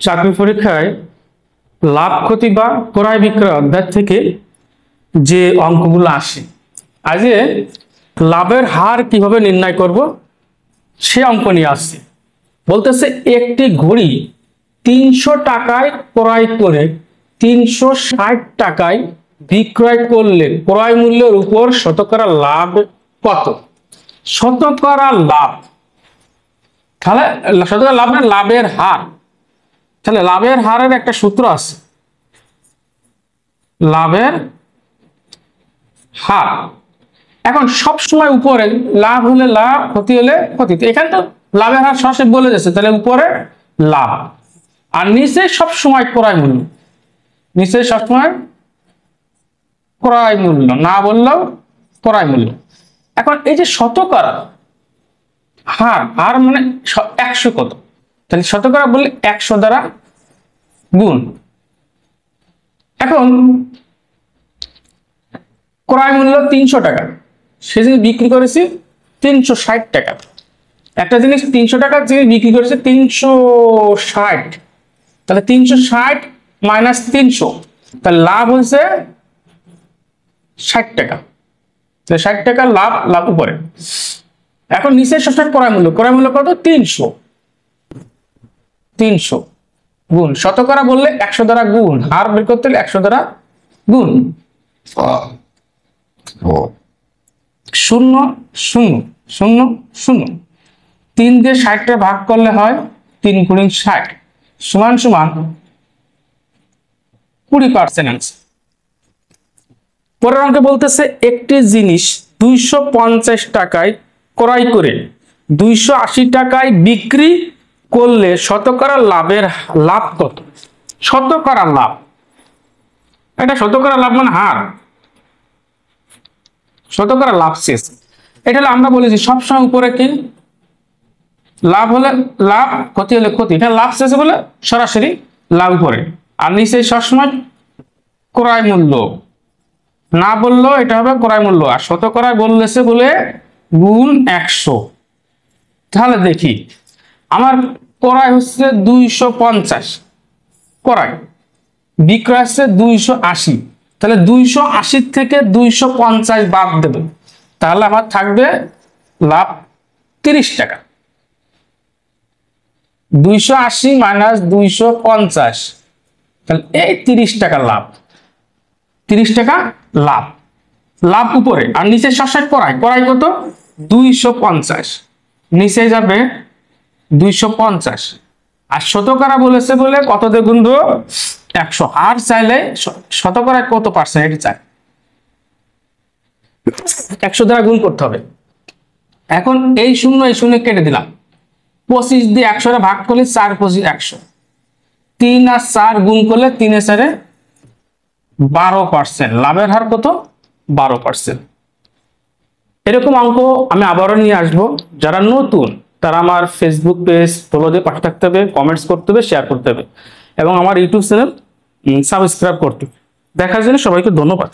চাকরি পরীক্ষায় লাভ ক্ষতি বা ক্রয় বিক্রয় অধ্যায় থেকে যে অঙ্কগুলো আসে, আজকে লাভের হার কিভাবে নির্ণয় করব সে অঙ্ক নিয়ে আসছে। বলতেছে একটি ঘড়ি 300 টাকায় ক্রয় করে 360 টাকায় বিক্রয় করলে ক্রয় মূল্যের উপর শতকরা লাভ কত? শতকরা লাভ, তাহলে শতকরা লাভ না, লাভের হার। তাহলে লাভের হারের একটা সূত্র আছে, লাভের হার। এখন সব সময় উপরে লাভ হলে লাভ, ক্ষতি হলে ক্ষতি। এখানে তো লাভের হার সরাসরি বলে যাচ্ছে, তাহলে উপরে লাভ আর নিচে সব সময় ক্রয় মূল্য, নিচে সবসময় ক্রয় মূল্য, না বললেও ক্রয় মূল্য। এখন এই যে শতকরা হার, হার মানে 100 কত, তাহলে শতকরা বললে 100 দ্বারা গুণ। এখন ক্রয় মূল্য 300 টাকা, সে জিনিস বিক্রি করেছি 360 টাকা। একটা জিনিস 300 টাকার জিনিস বিক্রি করেছে 360, তাহলে 360 মাইনাস 300, তাহলে লাভ হয়েছে 60 টাকা। 60 টাকা লাভ, লাভ উপরে। এখন নিচে সবসময় ক্রয় মূল্য, ক্রয় মূল্য কত? 300 গুণ। শতকরা বললে 100 দ্বারা গুণ, হার বের করতে হলে 100 দ্বারা গুণ। 0 0 0 0, 3 দিয়ে 60 ভাগ করলে হয় 3 গুণিত 60 সমান সমান 20%। পরের অঙ্কে বলতেছে একটি জিনিস 250 টাকায় ক্রয় করে 280 টাকায় বিক্রি করলে শতকরা লাভের লাভ কত? শতকরা লাভ, এটা শতকরা লাভ মানে হার, শতকরা লাভ শেষ। এটা হলো আমরা বলেছি সবসময় উপরে কি লাভ হলে লাভ, ক্ষতি হলে ক্ষতি। এটা লাভ শেষে বলে সরাসরি লাভ উপরে, আর নিচে সবসময় ক্রয় মূল্য, না বললেও এটা হবে ক্রয় মূল্য। আর শতকরা বললেছে বলে গুণ 100। তাহলে দেখি আমার ক্রয় হচ্ছে 250, ক্রয়, বিক্রয় হচ্ছে 280, তাহলে 280 থেকে 250 বাদ দেবে, তাহলে আমার থাকবে লাভ 30 টাকা। 280 মাইনাস 250, তাহলে এই 30 টাকা লাভ, 30 টাকা লাভ, লাভ উপরে। আর নিচে সবসময় ক্রয়, ক্রয় কত? 250, নিচে যাবে 250। আর শতকরা বলেছে বলে কত দিয়ে গুণ দেব? 100। আর চাইলে শতকরা কত পার্সেন্ট এটা চাই, 100 দ্বারা গুণ করতে হবে। এখন এই শূন্য এই শূন্য কেটে দিলাম, 25 দিয়ে 100 ভাগ করলে 4 25 100, 3 আর 4 গুণ করলে 3 এ 4 12%। লাভের হার কত? 12%। এরকম অঙ্ক আমি আবারও নিয়ে আসবো। যারা নতুন তারা আমার ফেসবুক পেজ ফলো দিয়ে পাশে থাকতে হবে, কমেন্টস করতে হবে, শেয়ার করতে হবে এবং আমার ইউটিউব চ্যানেল সাবস্ক্রাইব করতে হবে। দেখার জন্য সবাইকে ধন্যবাদ।